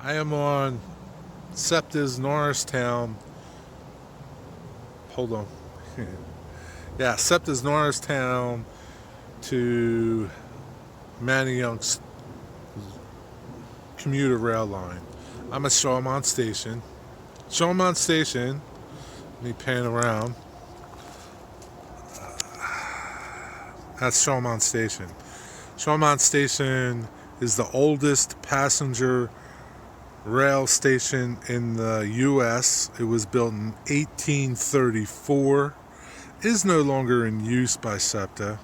I am on Septas Norristown. Hold on. Yeah, Septas Norristown to Manayunk's commuter rail line. I'm at Shawmont Station. Shawmont Station, let me pan around. That's Shawmont Station. Shawmont Station is the oldest passenger rail station in the U.S. It was built in 1834. Is no longer in use by Septa.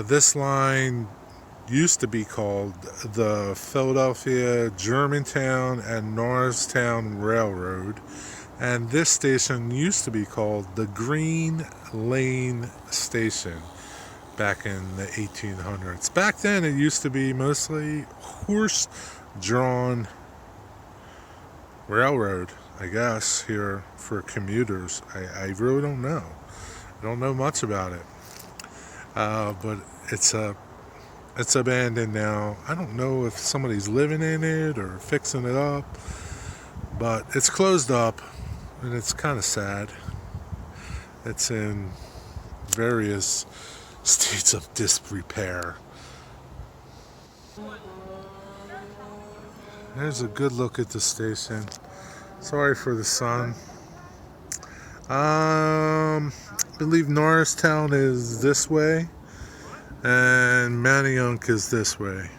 This line used to be called the Philadelphia, Germantown and Norristown Railroad, and this station used to be called the Green Lane Station back in the 1800s. Back then it used to be mostly horse-drawn railroad, I guess, here for commuters. I really don't know. I don't know much about it. But it's abandoned now. I don't know if somebody's living in it or fixing it up, but it's closed up and it's kind of sad. It's in various states of disrepair. There's a good look at the station. Sorry for the sun. I believe Norristown is this way and Manayunk is this way.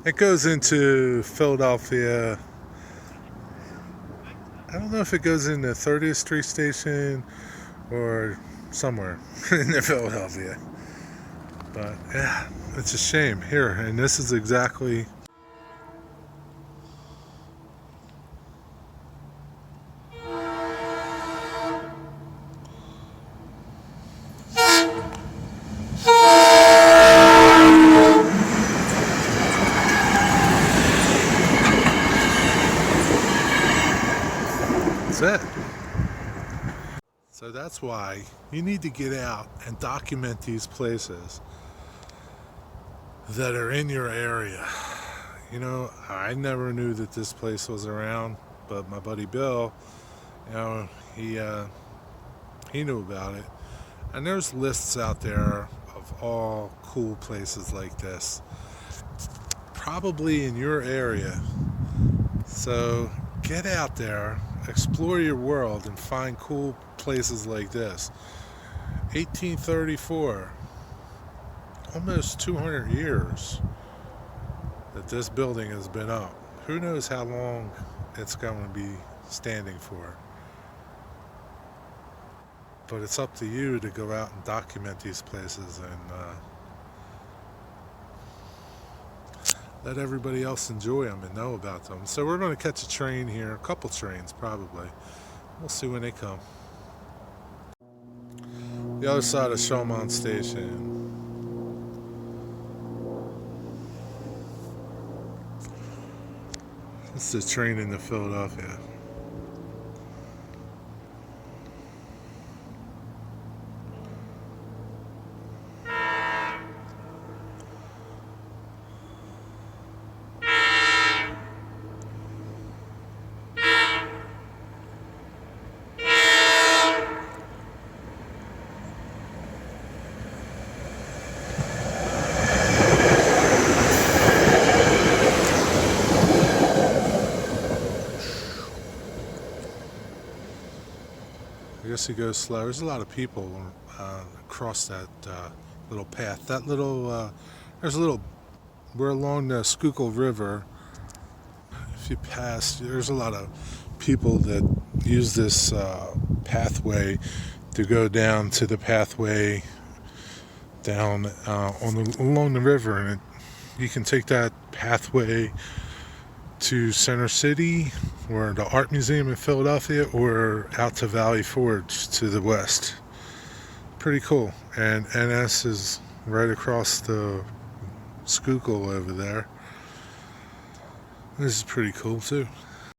It goes into Philadelphia. I don't know if it goes into 30th Street Station or somewhere in Philadelphia. But yeah, it's a shame here. And this is exactly it. So that's why you need to get out and document these places that are in your area. You know, I never knew that this place was around, but my buddy Bill, you know, he knew about it. And there's lists out there of all cool places like this, probably in your area. So get out there, explore your world, and find cool places like this. 1834, almost 200 years that this building has been up. Who knows how long it's going to be standing for. But it's up to you to go out and document these places and let everybody else enjoy them and know about them. So we're going to catch a train here, a couple trains probably. We'll see when they come. The other side of Shawmont Station. This is the train into Philadelphia. I guess he goes slow. There's a lot of people across that little path. That little, there's a little, we're along the Schuylkill River. If you pass, there's a lot of people that use this pathway to go down to the pathway down along the river. And you can take that pathway to Center City or the Art Museum in Philadelphia or out to Valley Forge to the west. Pretty cool. And NS is right across the Schuylkill over there. This is pretty cool too.